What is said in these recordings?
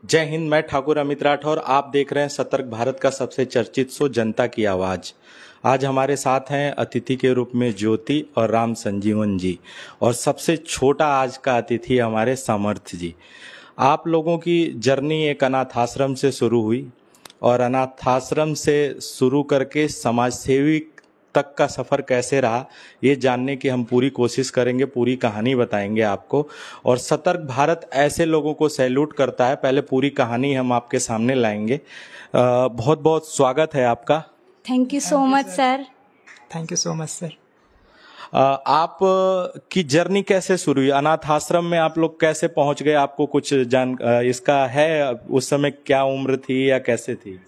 जय हिंद। मैं ठाकुर अमित राठौर, आप देख रहे हैं सतर्क भारत का सबसे चर्चित शो जनता की आवाज। आज हमारे साथ हैं अतिथि के रूप में ज्योति और राम संजीवन जी, और सबसे छोटा आज का अतिथि हमारे समर्थ जी। आप लोगों की जर्नी एक अनाथ आश्रम से शुरू हुई और अनाथ आश्रम से शुरू करके समाज सेवी तक का सफ़र कैसे रहा, ये जानने की हम पूरी कोशिश करेंगे, पूरी कहानी बताएंगे आपको। और सतर्क भारत ऐसे लोगों को सैल्यूट करता है। पहले पूरी कहानी हम आपके सामने लाएंगे। बहुत बहुत स्वागत है आपका। Thank you so much sir. Thank you so much sir. आप की जर्नी कैसे शुरू हुई? अनाथ आश्रम में आप लोग कैसे पहुंच गए? आपको कुछ इसका है? उस समय क्या उम्र थी या कैसे थी?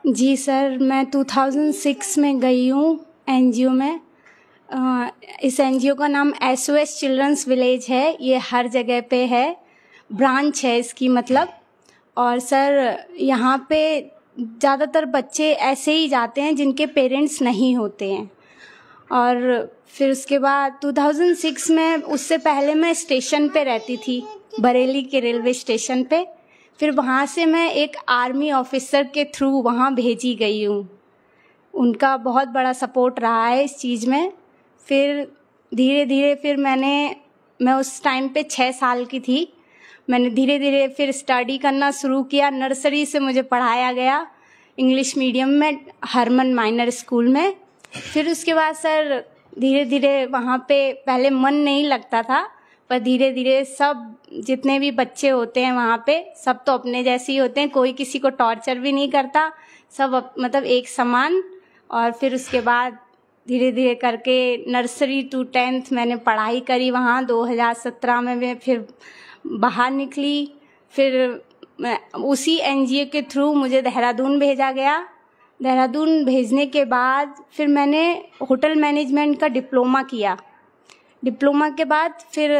जी सर, मैं 2006 में गई हूँ एनजीओ में। इस एनजीओ का नाम SOS चिल्ड्रंस विलेज है। ये हर जगह पे है, ब्रांच है इसकी मतलब। और सर यहाँ पे ज़्यादातर बच्चे ऐसे ही जाते हैं जिनके पेरेंट्स नहीं होते हैं। और फिर उसके बाद 2006 में, उससे पहले मैं स्टेशन पे रहती थी, बरेली के रेलवे स्टेशन पे। फिर वहाँ से मैं एक आर्मी ऑफिसर के थ्रू वहाँ भेजी गई हूँ। उनका बहुत बड़ा सपोर्ट रहा है इस चीज़ में। फिर धीरे धीरे फिर मैं उस टाइम पे 6 साल की थी। मैंने धीरे धीरे फिर स्टडी करना शुरू किया। नर्सरी से मुझे पढ़ाया गया इंग्लिश मीडियम में, हरमन माइनर स्कूल में। फिर उसके बाद सर धीरे धीरे वहाँ पे पहले मन नहीं लगता था, पर धीरे धीरे सब जितने भी बच्चे होते हैं वहाँ पे सब तो अपने जैसे ही होते हैं, कोई किसी को टॉर्चर भी नहीं करता, सब मतलब एक समान। और फिर उसके बाद धीरे धीरे करके नर्सरी टू 10th मैंने पढ़ाई करी वहाँ। 2017 में मैं फिर बाहर निकली। फिर उसी एनजीओ के थ्रू मुझे देहरादून भेजा गया। देहरादून भेजने के बाद फिर मैंने होटल मैनेजमेंट का डिप्लोमा किया। डिप्लोमा के बाद फिर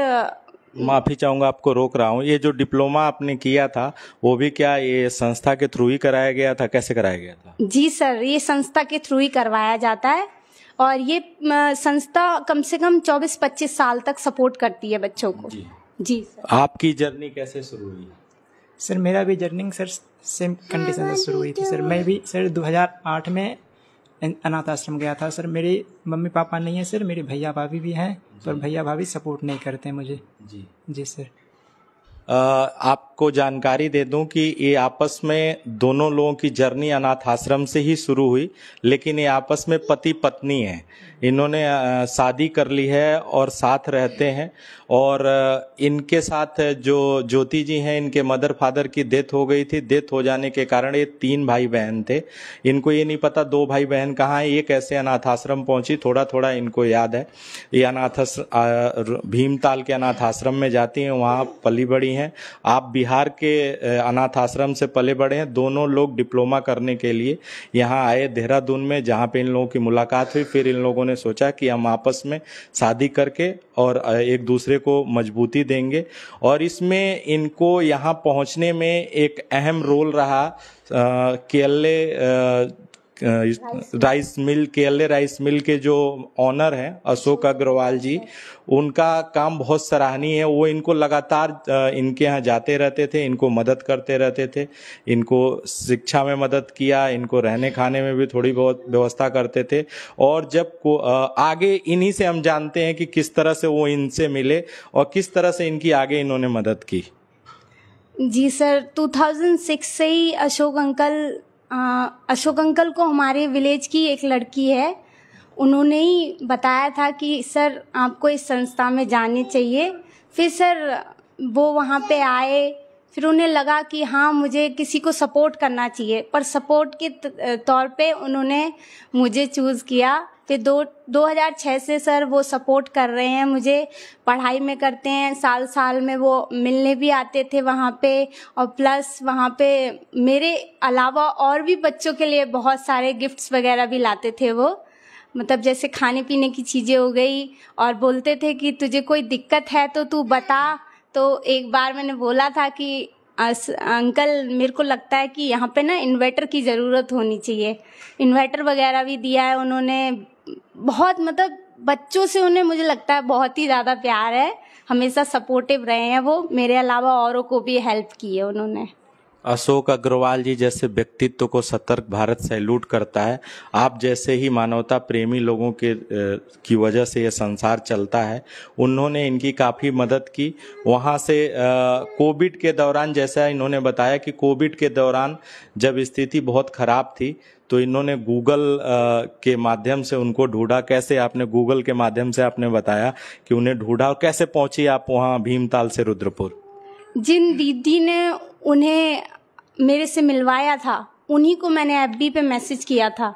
माफी चाहूंगा, आपको रोक रहा हूँ। ये जो डिप्लोमा आपने किया था वो भी क्या ये संस्था के थ्रू ही कराया गया था? कैसे कराया गया था? जी सर, ये संस्था के थ्रू ही करवाया जाता है। और ये संस्था कम से कम 24-25 साल तक सपोर्ट करती है बच्चों को। जी सर। आपकी जर्नी कैसे शुरू हुई? सर मेरा भी जर्नी सर सेम कंडीशन से शुरू हुई थी। सर मैं भी सर 2008 में अनाथ आश्रम गया था। सर मेरे मम्मी पापा नहीं है सर, मेरे भैया भाभी भी हैं, पर भैया भाभी सपोर्ट नहीं करते मुझे। जी सर। आपको जानकारी दे दूं कि ये आपस में दोनों लोगों की जर्नी अनाथ आश्रम से ही शुरू हुई, लेकिन ये आपस में पति पत्नी हैं। इन्होंने शादी कर ली है और साथ रहते हैं। और इनके साथ जो ज्योति जी हैं, इनके मदर फादर की डेथ हो गई थी। डेथ हो जाने के कारण ये 3 भाई बहन थे। इनको ये नहीं पता 2 भाई बहन कहाँ हैं, ये कैसे अनाथ आश्रम पहुंची। थोड़ा थोड़ा इनको याद है। ये भीमताल के अनाथ आश्रम में जाती हैं, वहाँ पली बड़ी हैं। आप बिहार के अनाथ आश्रम से पले बड़े हैं। दोनों लोग डिप्लोमा करने के लिए यहाँ आए देहरादून में, जहाँ पे इन लोगों की मुलाकात हुई। फिर इन लोगों ने सोचा कि हम आपस में शादी करके और एक दूसरे को मजबूती देंगे। और इसमें इनको यहाँ पहुँचने में एक अहम रोल रहा केएलए राइस मिल के जो ऑनर हैं अशोक अग्रवाल जी। उनका काम बहुत सराहनीय है। वो इनको लगातार इनके यहाँ जाते रहते थे, इनको मदद करते रहते थे, इनको शिक्षा में मदद किया, इनको रहने खाने में भी थोड़ी बहुत व्यवस्था करते थे। और जब आगे इन्हीं से हम जानते हैं कि किस तरह से वो इनसे मिले और किस तरह से इनकी आगे इन्होंने मदद की। जी सर, 2006 से ही अशोक अंकल को हमारे विलेज की एक लड़की है, उन्होंने ही बताया था कि सर आपको इस संस्था में जाने चाहिए। फिर सर वो वहाँ पे आए। फिर उन्हें लगा कि हाँ मुझे किसी को सपोर्ट करना चाहिए, पर सपोर्ट के तौर पे उन्होंने मुझे चूज़ किया। फिर 2006 से सर वो सपोर्ट कर रहे हैं मुझे, पढ़ाई में करते हैं। साल साल में वो मिलने भी आते थे वहाँ पे। और प्लस वहाँ पे मेरे अलावा और भी बच्चों के लिए बहुत सारे गिफ्ट्स वगैरह भी लाते थे वो, मतलब जैसे खाने पीने की चीज़ें हो गई। और बोलते थे कि तुझे कोई दिक्कत है तो तू बता। तो एक बार मैंने बोला था कि अंकल मेरे को लगता है कि यहाँ पे ना इन्वर्टर की ज़रूरत होनी चाहिए। इन्वर्टर वगैरह भी दिया है उन्होंने। बहुत मतलब बच्चों से उन्हें मुझे लगता है बहुत ही ज़्यादा प्यार है। हमेशा सपोर्टिव रहे हैं वो, मेरे अलावा औरों को भी हेल्प की है उन्होंने। अशोक अग्रवाल जी जैसे व्यक्तित्व को सतर्क भारत सैल्यूट करता है। आप जैसे ही मानवता प्रेमी लोगों के की वजह से ये संसार चलता है। उन्होंने इनकी काफ़ी मदद की। वहाँ से कोविड के दौरान, जैसा इन्होंने बताया कि कोविड के दौरान जब स्थिति बहुत ख़राब थी तो इन्होंने गूगल के माध्यम से उनको ढूंढा। कैसे आपने गूगल के माध्यम से आपने बताया कि उन्हें ढूंढा, और कैसे पहुंची आप वहाँ भीमताल से रुद्रपुर? जिन दीदी ने उन्हें मेरे से मिलवाया था उन्हीं को मैंने एफबी पे मैसेज किया था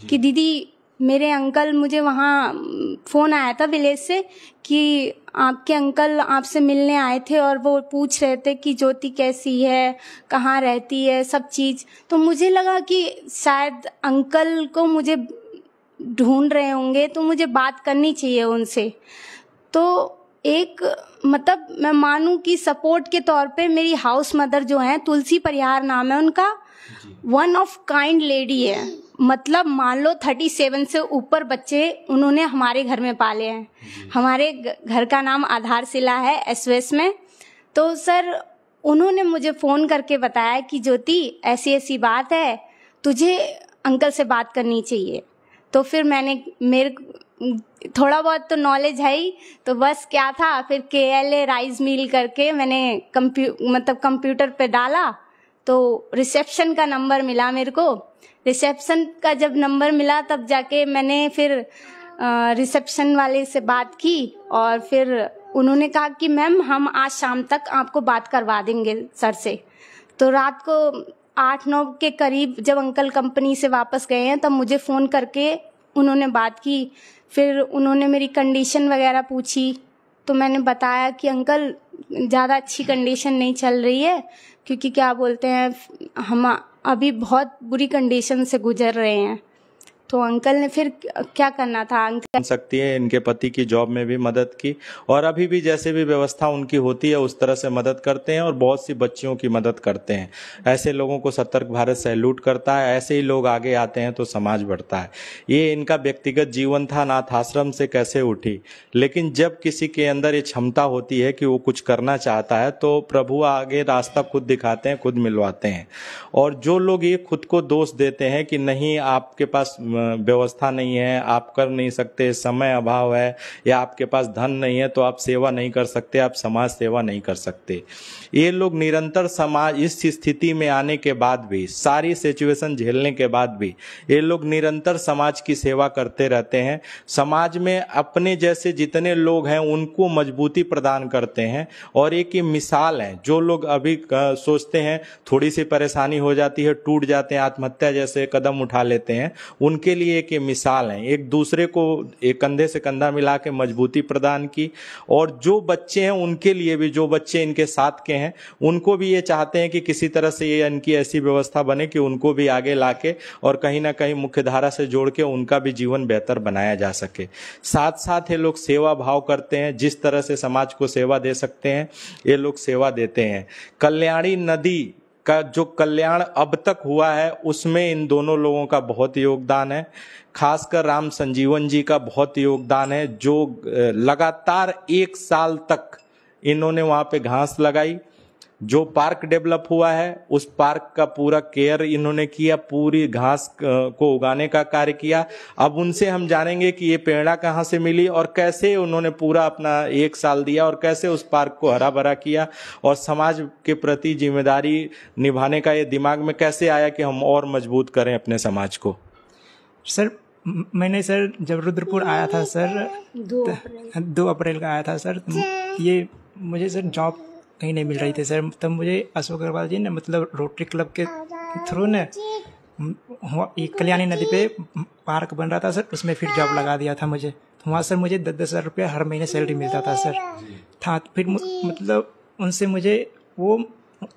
कि दीदी मेरे अंकल, मुझे वहाँ फ़ोन आया था विलेज से कि आपके अंकल आपसे मिलने आए थे और वो पूछ रहे थे कि ज्योति कैसी है, कहाँ रहती है, सब चीज़। तो मुझे लगा कि शायद अंकल को मुझे ढूंढ रहे होंगे, तो मुझे बात करनी चाहिए उनसे। तो एक मतलब मैं मानूं कि सपोर्ट के तौर पे मेरी हाउस मदर जो है, तुलसी परिहार नाम है उनका, वन ऑफ काइंड लेडी है। मतलब मान लो 37 से ऊपर बच्चे उन्होंने हमारे घर में पाले हैं। हमारे घर का नाम आधारशिला है एसओएस में। तो सर उन्होंने मुझे फ़ोन करके बताया कि ज्योति ऐसी ऐसी बात है, तुझे अंकल से बात करनी चाहिए। तो फिर मेरे थोड़ा बहुत तो नॉलेज है ही, तो बस क्या था, फिर KLA राइस मिल करके मैंने कंप्यूटर पे डाला तो रिसेप्शन का नंबर मिला मेरे को। रिसेप्शन का जब नंबर मिला तब जाके मैंने फिर रिसेप्शन वाले से बात की और फिर उन्होंने कहा कि मैम हम आज शाम तक आपको बात करवा देंगे सर से। तो रात को 8-9 के करीब जब अंकल कंपनी से वापस गए हैं तब मुझे फ़ोन करके उन्होंने बात की। फिर उन्होंने मेरी कंडीशन वगैरह पूछी तो मैंने बताया कि अंकल ज़्यादा अच्छी कंडीशन नहीं चल रही है, क्योंकि क्या बोलते हैं, हम अभी बहुत बुरी कंडीशन से गुजर रहे हैं। तो अंकल ने फिर क्या करना था, अंकल सकती है इनके पति की जॉब में भी मदद की, और अभी भी जैसे भी व्यवस्था उनकी होती है उस तरह से मदद करते हैं और बहुत सी बच्चियों की मदद करते हैं। ऐसे लोगों को सतर्क भारत सैल्यूट करता है। ऐसे ही लोग आगे आते हैं तो समाज बढ़ता है। ये इनका व्यक्तिगत जीवन था, अनाथ आश्रम से कैसे उठी, लेकिन जब किसी के अंदर ये क्षमता होती है कि वो कुछ करना चाहता है तो प्रभु आगे रास्ता खुद दिखाते हैं, खुद मिलवाते हैं। और जो लोग ये खुद को दोष देते हैं कि नहीं आपके पास व्यवस्था नहीं है, आप कर नहीं सकते, समय अभाव है, या आपके पास धन नहीं है तो आप सेवा नहीं कर सकते, आप समाज सेवा नहीं कर सकते, ये लोग निरंतर समाज इस स्थिति में आने के बाद भी, सारी सिचुएशन झेलने के बाद भी ये लोग निरंतर समाज की सेवा करते रहते हैं। समाज में अपने जैसे जितने लोग हैं उनको मजबूती प्रदान करते हैं। और एक ये मिसाल है, जो लोग अभी सोचते हैं थोड़ी सी परेशानी हो जाती है, टूट जाते हैं, आत्महत्या जैसे कदम उठा लेते हैं, उनके लिए एक ये मिसाल है। एक दूसरे को एक कंधे से कंधा मिला के मजबूती प्रदान की। और जो बच्चे हैं उनके लिए भी, जो बच्चे इनके साथ के हैं उनको भी ये चाहते हैं कि किसी तरह से ये इनकी ऐसी व्यवस्था बने कि उनको भी आगे लाके और कहीं ना कहीं मुख्य धारा से जोड़ के उनका भी जीवन बेहतर बनाया जा सके। साथ साथ ये लोग सेवा भाव करते हैं, जिस तरह से समाज को सेवा दे सकते हैं ये लोग सेवा देते हैं। कल्याणी नदी का जो कल्याण अब तक हुआ है उसमें इन दोनों लोगों का बहुत योगदान है। खासकर राम संजीवन जी का बहुत योगदान है, जो लगातार 1 साल तक इन्होंने वहां पे घास लगाई। जो पार्क डेवलप हुआ है उस पार्क का पूरा केयर इन्होंने किया, पूरी घास को उगाने का कार्य किया। अब उनसे हम जानेंगे कि ये प्रेरणा कहाँ से मिली और कैसे उन्होंने पूरा अपना 1 साल दिया और कैसे उस पार्क को हरा भरा किया और समाज के प्रति जिम्मेदारी निभाने का ये दिमाग में कैसे आया कि हम और मजबूत करें अपने समाज को। सर मैंने सर जब रुद्रपुर आया था सर 2 अप्रैल का आया था सर, ये मुझे सर जॉब कहीं नहीं मिल रही थी सर। तब मुझे अशोक अग्रवाल जी ने मतलब रोटरी क्लब के थ्रू ने कल्याणी नदी पे पार्क बन रहा था सर, उसमें फिर जॉब लगा दिया था मुझे। तो वहाँ सर मुझे 10-10 हज़ार रुपया हर महीने सैलरी मिलता था सर। फिर मतलब उनसे मुझे वो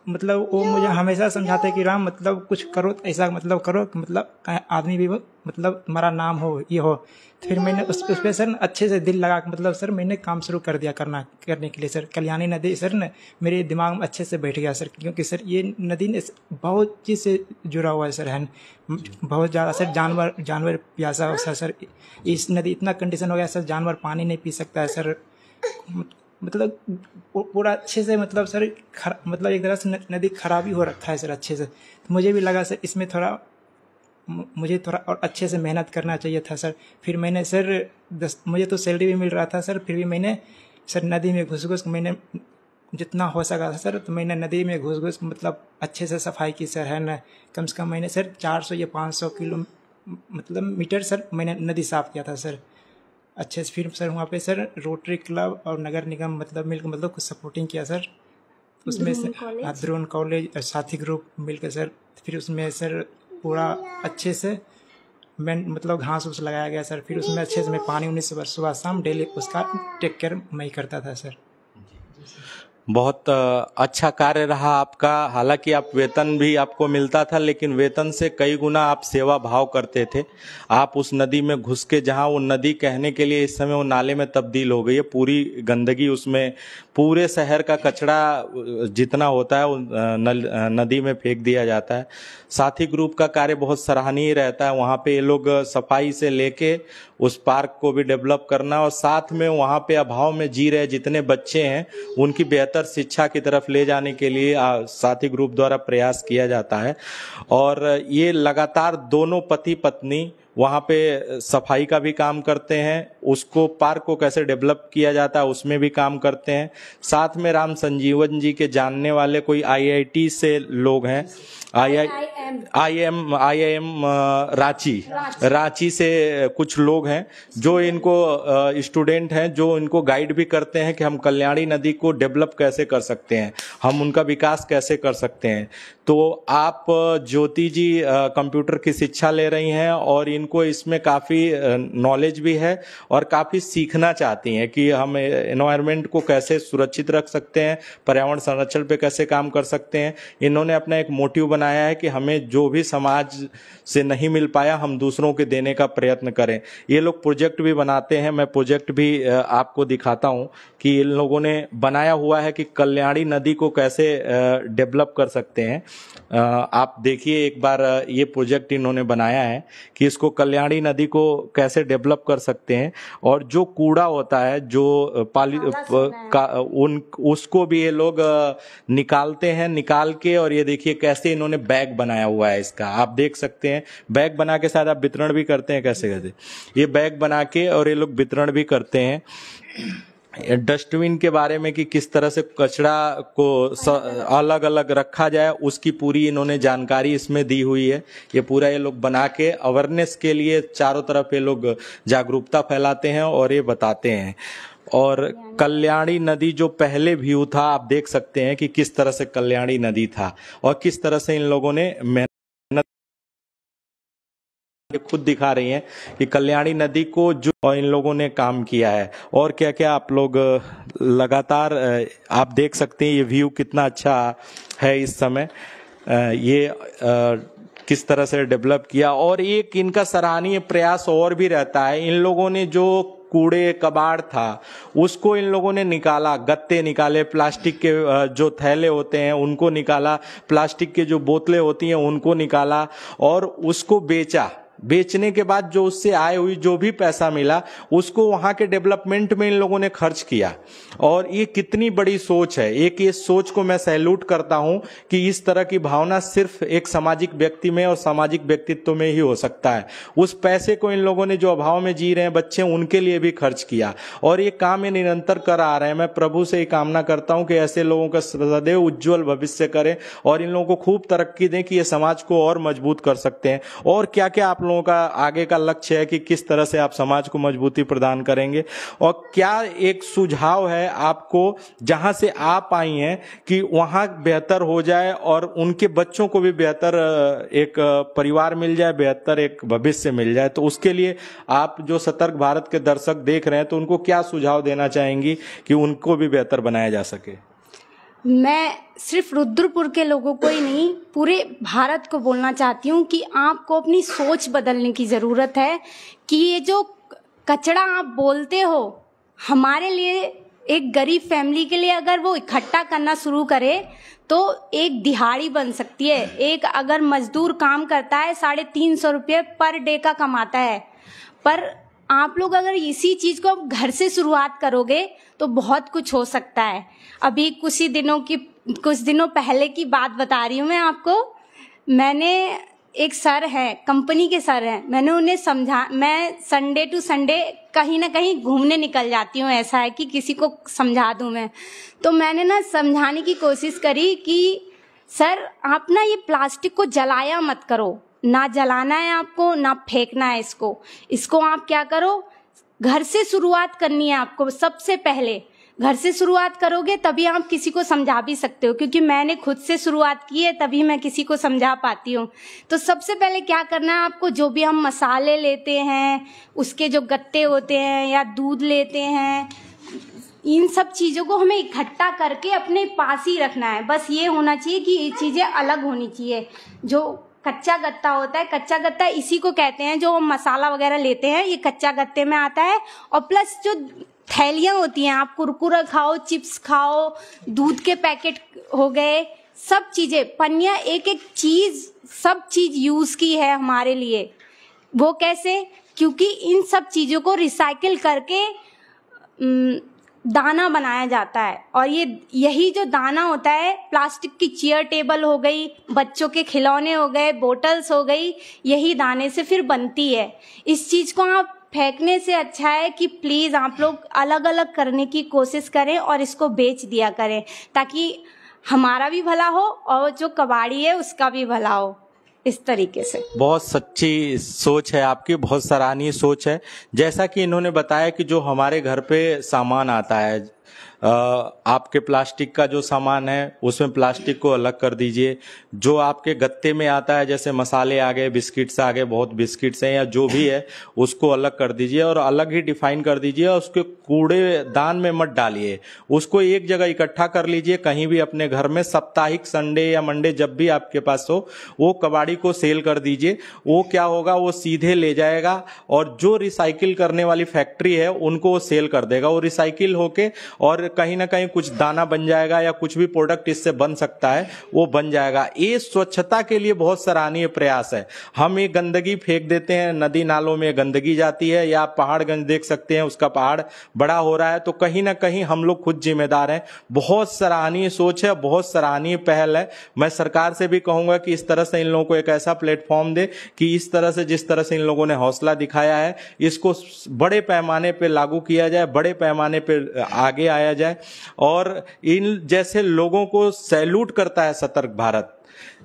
मुझे हमेशा समझाते कि राम मतलब कुछ करो, ऐसा मतलब करो कि मतलब आदमी भी मतलब तुम्हारा नाम हो, ये हो। फिर मैंने उस पर सर अच्छे से दिल लगा के मतलब सर मैंने काम शुरू कर दिया करने के लिए सर। कल्याणी नदी सर ने मेरे दिमाग में अच्छे से बैठ गया सर, क्योंकि सर ये नदी ने बहुत चीज़ से जुड़ा हुआ है सर, है बहुत ज़्यादा सर। जानवर प्यासा हो सर, इस नदी इतना कंडीशन हो गया सर, जानवर पानी नहीं पी सकता है सर। मतलब पूरा अच्छे से मतलब सर मतलब एक तरह से नदी खराब ही हो रखा है सर अच्छे से। तो मुझे भी लगा सर इसमें मुझे थोड़ा और अच्छे से मेहनत करना चाहिए था सर। फिर मैंने सर मुझे तो सैलरी भी मिल रहा था सर, फिर भी मैंने सर नदी में घुस मैंने जितना हो सका था सर, तो मैंने नदी में घुस मतलब अच्छे से सफाई की सर, है ना। कम से कम मैंने सर 400 या 500 किलो मतलब मीटर सर मैंने नदी साफ़ किया था सर अच्छे से। फिर सर वहाँ पे सर रोटरी क्लब और नगर निगम मतलब मिलकर मतलब कुछ सपोर्टिंग किया सर उसमें से, ध्रुवन कॉलेज और साथी ग्रुप मिलकर सर। फिर उसमें सर पूरा अच्छे से मतलब घास उस लगाया गया सर। फिर उसमें अच्छे से मैं पानी उन्नीस सुबह शाम डेली उसका टेक केयर मैं ही करता था सर। बहुत अच्छा कार्य रहा आपका। हालांकि आप वेतन भी आपको मिलता था, लेकिन वेतन से कई गुना आप सेवा भाव करते थे। आप उस नदी में घुस के, जहां वो नदी कहने के लिए इस समय वो नाले में तब्दील हो गई है, पूरी गंदगी उसमें, पूरे शहर का कचरा जितना होता है वो नदी में फेंक दिया जाता है। साथी ग्रुप का कार्य बहुत सराहनीय रहता है। वहाँ पे ये लोग सफाई से लेके उस पार्क को भी डेवलप करना, और साथ में वहाँ पे अभाव में जी रहे जितने बच्चे हैं उनकी बेहतर शिक्षा की तरफ ले जाने के लिए साथी ग्रुप द्वारा प्रयास किया जाता है। और ये लगातार दोनों पति पत्नी वहाँ पे सफाई का भी काम करते हैं, उसको पार्क को कैसे डेवलप किया जाता है उसमें भी काम करते हैं। साथ में राम संजीवन जी के जानने वाले कोई IIT से लोग हैं, IIM रांची से कुछ लोग हैं जो इनको स्टूडेंट हैं, जो इनको गाइड भी करते हैं कि हम कल्याणी नदी को डेवलप कैसे कर सकते हैं, हम उनका विकास कैसे कर सकते हैं। तो आप ज्योति जी कंप्यूटर की शिक्षा ले रही हैं और इनको इसमें काफ़ी नॉलेज भी है और काफ़ी सीखना चाहती हैं कि हम एनवायरनमेंट को कैसे सुरक्षित रख सकते हैं, पर्यावरण संरक्षण पे कैसे काम कर सकते हैं। इन्होंने अपना एक मोटिव बनाया है कि हमें जो भी समाज से नहीं मिल पाया हम दूसरों के देने का प्रयत्न करें। ये लोग प्रोजेक्ट भी बनाते हैं, मैं प्रोजेक्ट भी आपको दिखाता हूं कि इन लोगों ने बनाया हुआ है कि कल्याणी नदी को कैसे डेवलप कर सकते हैं। आप देखिए एक बार ये प्रोजेक्ट इन्होंने बनाया है कि इसको कल्याणी नदी को कैसे डेवलप कर सकते हैं। और जो कूड़ा होता है जो उसको भी ये लोग निकालते हैं, निकाल के, और ये देखिए कैसे इन्होंने बैग बनाया हुआ है इसका, आप देख सकते हैं। बैग बना के शायद आप वितरण भी करते हैं, कैसे कैसे ये बैग बना के और ये लोग वितरण भी करते हैं। डस्टबिन के बारे में कि किस तरह से कचरा को अलग अलग रखा जाए उसकी पूरी इन्होंने जानकारी इसमें दी हुई है। ये पूरा ये लोग बना के अवेयरनेस के लिए चारों तरफ ये लोग जागरूकता फैलाते हैं और ये बताते हैं। और कल्याणी नदी जो पहले व्यू था आप देख सकते हैं कि किस तरह से कल्याणी नदी था और किस तरह से इन लोगों ने मेहनत खुद दिखा रही हैं कि कल्याणी नदी को जो इन लोगों ने काम किया है और क्या क्या आप लोग लगातार आप देख सकते हैं। ये व्यू कितना अच्छा है इस समय, ये किस तरह से डेवलप किया। और एक इनका सराहनीय प्रयास और भी रहता है, इन लोगों ने जो कूड़े कबाड़ था उसको इन लोगों ने निकाला, गत्ते निकाले, प्लास्टिक के जो थैले होते हैं उनको निकाला, प्लास्टिक के जो बोतलें होती हैं उनको निकाला और उसको बेचा। बेचने के बाद जो उससे आए हुई जो भी पैसा मिला उसको वहां के डेवलपमेंट में इन लोगों ने खर्च किया। और ये कितनी बड़ी सोच है, एक ये सोच को मैं सैल्यूट करता हूं कि इस तरह की भावना सिर्फ एक सामाजिक व्यक्ति में और सामाजिक व्यक्तित्व में ही हो सकता है। उस पैसे को इन लोगों ने जो अभाव में जी रहे हैं बच्चे उनके लिए भी खर्च किया और ये काम ये निरंतर कर आ रहे हैं। मैं प्रभु से ये कामना करता हूं कि ऐसे लोगों का सदैव उज्जवल भविष्य करें और इन लोगों को खूब तरक्की दें कि ये समाज को और मजबूत कर सकते हैं। और क्या क्या आप लोगों का आगे का लक्ष्य है कि किस तरह से आप समाज को मजबूती प्रदान करेंगे और क्या एक सुझाव है आपको जहां से आप आई हैं कि वहां बेहतर हो जाए और उनके बच्चों को भी बेहतर एक परिवार मिल जाए, बेहतर एक भविष्य मिल जाए। तो उसके लिए आप जो सतर्क भारत के दर्शक देख रहे हैं तो उनको क्या सुझाव देना चाहेंगी कि उनको भी बेहतर बनाया जा सके? मैं सिर्फ रुद्रपुर के लोगों को ही नहीं पूरे भारत को बोलना चाहती हूँ कि आपको अपनी सोच बदलने की ज़रूरत है कि ये जो कचरा आप बोलते हो हमारे लिए एक गरीब फैमिली के लिए अगर वो इकट्ठा करना शुरू करे तो एक दिहाड़ी बन सकती है। एक अगर मजदूर काम करता है 350 रुपये पर डे का कमाता है, पर आप लोग अगर इसी चीज को घर से शुरुआत करोगे तो बहुत कुछ हो सकता है। अभी कुछ दिनों पहले की बात बता रही हूँ मैं आपको। मैंने एक सर है, कंपनी के सर हैं, मैंने उन्हें मैं संडे टू संडे कहीं ना कहीं घूमने निकल जाती हूँ, ऐसा है कि किसी को समझा दूँ मैं। तो मैंने ना समझाने की कोशिश करी कि सर आप ना ये प्लास्टिक को जलाया मत करो, ना जलाना है आपको ना फेंकना है इसको आप क्या करो, घर से शुरुआत करनी है आपको। सबसे पहले घर से शुरुआत करोगे तभी आप किसी को समझा भी सकते हो, क्योंकि मैंने खुद से शुरुआत की है तभी मैं किसी को समझा पाती हूँ। तो सबसे पहले क्या करना है आपको, जो भी हम मसाले लेते हैं उसके जो गत्ते होते हैं या दूध लेते हैं, इन सब चीज़ों को हमें इकट्ठा करके अपने पास ही रखना है। बस ये होना चाहिए कि ये चीज़ें अलग होनी चाहिए। जो कच्चा गत्ता होता है, कच्चा गत्ता इसी को कहते हैं, जो मसाला वगैरह लेते हैं ये कच्चा गत्ते में आता है। और प्लस जो थैलियाँ होती हैं, आप कुरकुरा खाओ, चिप्स खाओ, दूध के पैकेट हो गए, सब चीज़ें, पन्नियाँ, एक एक चीज़, सब चीज़ यूज़ की है हमारे लिए। वो कैसे? क्योंकि इन सब चीज़ों को रिसाइकिल करके दाना बनाया जाता है। और यही जो दाना होता है, प्लास्टिक की चेयर टेबल हो गई, बच्चों के खिलौने हो गए, बोतल्स हो गई, यही दाने से फिर बनती है। इस चीज़ को आप फेंकने से अच्छा है कि प्लीज़ आप लोग अलग अलग करने की कोशिश करें और इसको बेच दिया करें, ताकि हमारा भी भला हो और जो कबाड़ी है उसका भी भला हो। इस तरीके से बहुत सच्ची सोच है आपकी, बहुत सराहनीय सोच है। जैसा कि इन्होंने बताया कि जो हमारे घर पे सामान आता है, आपके प्लास्टिक का जो सामान है उसमें प्लास्टिक को अलग कर दीजिए। जो आपके गत्ते में आता है, जैसे मसाले आ गए, बिस्किट्स आ गए, बहुत बिस्किट्स हैं या जो भी है, उसको अलग कर दीजिए और अलग ही डिफाइन कर दीजिए। और उसके कूड़ेदान में मत डालिए, उसको एक जगह इकट्ठा कर लीजिए कहीं भी अपने घर में। साप्ताहिक संडे या मंडे जब भी आपके पास हो, वो कबाड़ी को सेल कर दीजिए। वो क्या होगा, वो सीधे ले जाएगा और जो रिसाइकिल करने वाली फैक्ट्री है उनको वो सेल कर देगा। वो रिसाइकिल होके और कहीं ना कहीं कुछ दाना बन जाएगा या कुछ भी प्रोडक्ट इससे बन सकता है वो बन जाएगा। ये स्वच्छता के लिए बहुत सराहनीय प्रयास है। हम ये गंदगी फेंक देते हैं, नदी नालों में गंदगी जाती है, या आप पहाड़गंज देख सकते हैं, उसका पहाड़ बड़ा हो रहा है, तो कहीं ना कहीं हम लोग खुद जिम्मेदार हैं। बहुत सराहनीय सोच है, बहुत सराहनीय पहल है। मैं सरकार से भी कहूंगा कि इस तरह से इन लोगों को एक ऐसा प्लेटफॉर्म दे कि इस तरह से, जिस तरह से इन लोगों ने हौसला दिखाया है, इसको बड़े पैमाने पे लागू किया जाए, बड़े पैमाने पे आगे आया जाए। और इन जैसे लोगों को सैल्यूट करता है सतर्क भारत।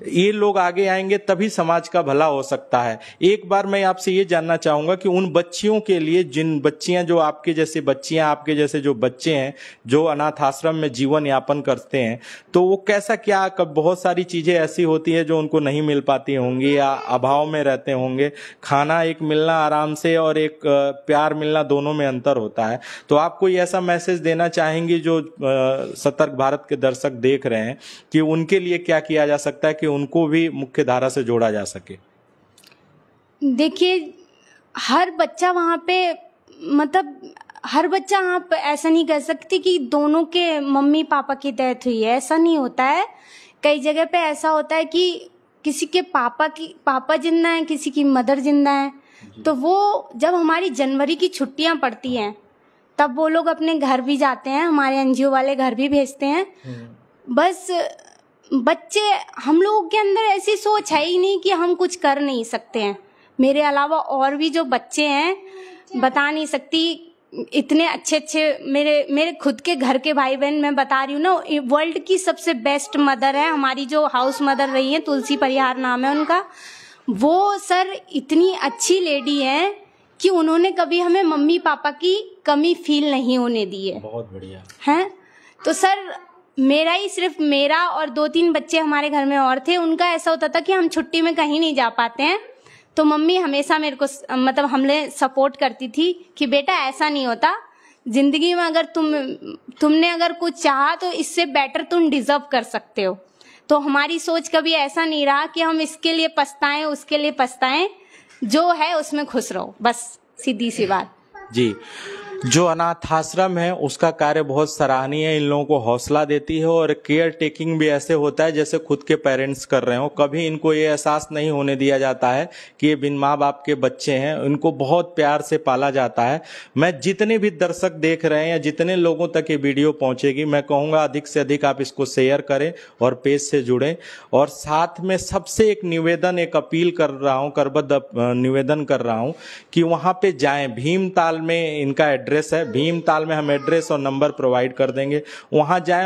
ये लोग आगे आएंगे तभी समाज का भला हो सकता है। एक बार मैं आपसे ये जानना चाहूंगा कि उन बच्चियों के लिए, जिन बच्चियां, जो आपके जैसे बच्चियां, आपके जैसे जो बच्चे हैं जो अनाथ आश्रम में जीवन यापन करते हैं, तो वो कैसा, क्या बहुत सारी चीजें ऐसी होती है जो उनको नहीं मिल पाती होंगी या अभाव में रहते होंगे। खाना एक मिलना आराम से और एक प्यार मिलना, दोनों में अंतर होता है। तो आप कोई ऐसा मैसेज देना चाहेंगे जो सतर्क भारत के दर्शक देख रहे हैं कि उनके लिए क्या किया जा सकता है कि उनको भी मुख्य धारा से जोड़ा जा सके? देखिए, हर बच्चा वहाँ पे, मतलब हर बच्चा, आप ऐसा नहीं कह सकती कि दोनों के मम्मी पापा की डेथ हुई है, ऐसा नहीं होता है। कई जगह पे ऐसा होता है कि किसी के पापा जिंदा है, किसी की मदर जिंदा है। तो वो जब हमारी जनवरी की छुट्टियां पड़ती हैं तब वो लोग अपने घर भी जाते हैं, हमारे एनजीओ वाले घर भी भेजते हैं। बस बच्चे, हम लोगों के अंदर ऐसी सोच है ही नहीं कि हम कुछ कर नहीं सकते हैं। मेरे अलावा और भी जो बच्चे हैं, बता नहीं सकती, इतने अच्छे अच्छे मेरे खुद के घर के भाई बहन, मैं बता रही हूँ ना, वर्ल्ड की सबसे बेस्ट मदर है हमारी, जो हाउस मदर रही है, तुलसी परिहार नाम है उनका। वो सर इतनी अच्छी लेडी है कि उन्होंने कभी हमें मम्मी पापा की कमी फील नहीं होने दी है। बहुत बढ़िया है। तो सर सिर्फ मेरा और 2-3 बच्चे हमारे घर में और थे, उनका ऐसा होता था कि हम छुट्टी में कहीं नहीं जा पाते हैं, तो मम्मी हमेशा मेरे को, मतलब हमें सपोर्ट करती थी कि बेटा ऐसा नहीं होता जिंदगी में, अगर तुमने अगर कुछ चाहा तो इससे बेटर तुम डिजर्व कर सकते हो। तो हमारी सोच कभी ऐसा नहीं रहा कि हम इसके लिए पछताएं, उसके लिए पछताएं, जो है उसमें खुश रहो, बस सीधी सी बात। जी, जो अनाथ आश्रम है उसका कार्य बहुत सराहनीय है, इन लोगों को हौसला देती है और केयर टेकिंग भी ऐसे होता है जैसे खुद के पेरेंट्स कर रहे हो। कभी इनको ये एहसास नहीं होने दिया जाता है कि ये बिन माँ बाप के बच्चे हैं, इनको बहुत प्यार से पाला जाता है। मैं जितने भी दर्शक देख रहे हैं या जितने लोगों तक ये वीडियो पहुंचेगी, मैं कहूँगा अधिक से अधिक आप इसको शेयर करें और पेज से जुड़ें। और साथ में सबसे एक निवेदन, एक अपील कर रहा हूँ, करबद्ध निवेदन कर रहा हूँ कि वहाँ पे जाएं। भीमताल में इनका एड्रेस है, भीमताल में हम एड्रेस और नंबर प्रोवाइड कर देंगे, वहां जाएं।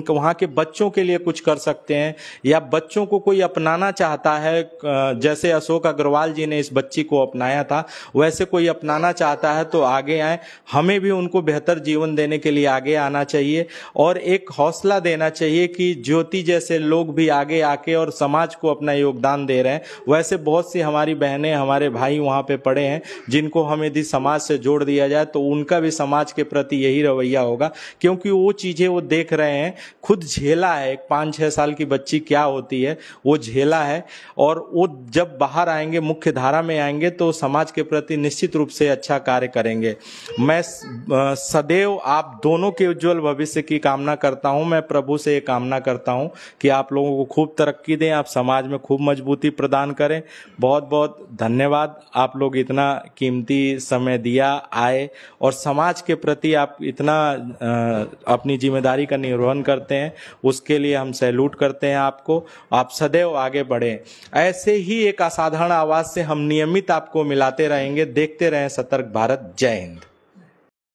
वहां के बच्चों के लिए कुछ कर सकते हैं, या बच्चों को कोई अपनाना चाहता है, जैसे अशोक अग्रवाल जी ने इस बच्ची को अपनाया था, वैसे कोई अपनाना चाहता है तो आगे आए। हमें भी उनको बेहतर जीवन देने के लिए आगे आना चाहिए और एक हौसला देना चाहिए कि ज्योति जैसे लोग भी आगे आके और समाज को अपना योगदान दे रहे हैं। वैसे बहुत सी हमारी बहनें, हमारे भाई वहां पे पड़े हैं जिनको हम यदि समाज से जोड़ दिया जाए तो उनका भी समाज के प्रति यही रवैया होगा, क्योंकि वो चीजें वो देख रहे हैं, खुद झेला है। एक 5-6 साल की बच्ची क्या होती है वो झेला है, और वो जब बाहर आएंगे, मुख्य धारा में आएंगे तो समाज के प्रति निश्चित रूप से अच्छा कार्य करेंगे। मैं सदैव आप दोनों के उज्जवल भविष्य की कामना करता हूं। मैं प्रभु से ये कामना करता हूं कि आप लोगों को खूब तरक्की दें, आप समाज में खूब मजबूती प्रदान करें। बहुत बहुत धन्यवाद, आप लोग इतना कीमती समय दिया, आए और समाज के प्रति आप इतना अपनी जिम्मेदारी का निर्वहन करते हैं, उसके लिए हम सैल्यूट करते हैं आपको। आप सदैव आगे बढ़ें। ऐसे ही एक असाधारण आवाज से हम नियमित आपको मिलाते रहेंगे। देखते रहें सतर्क भारत। जय हिंद।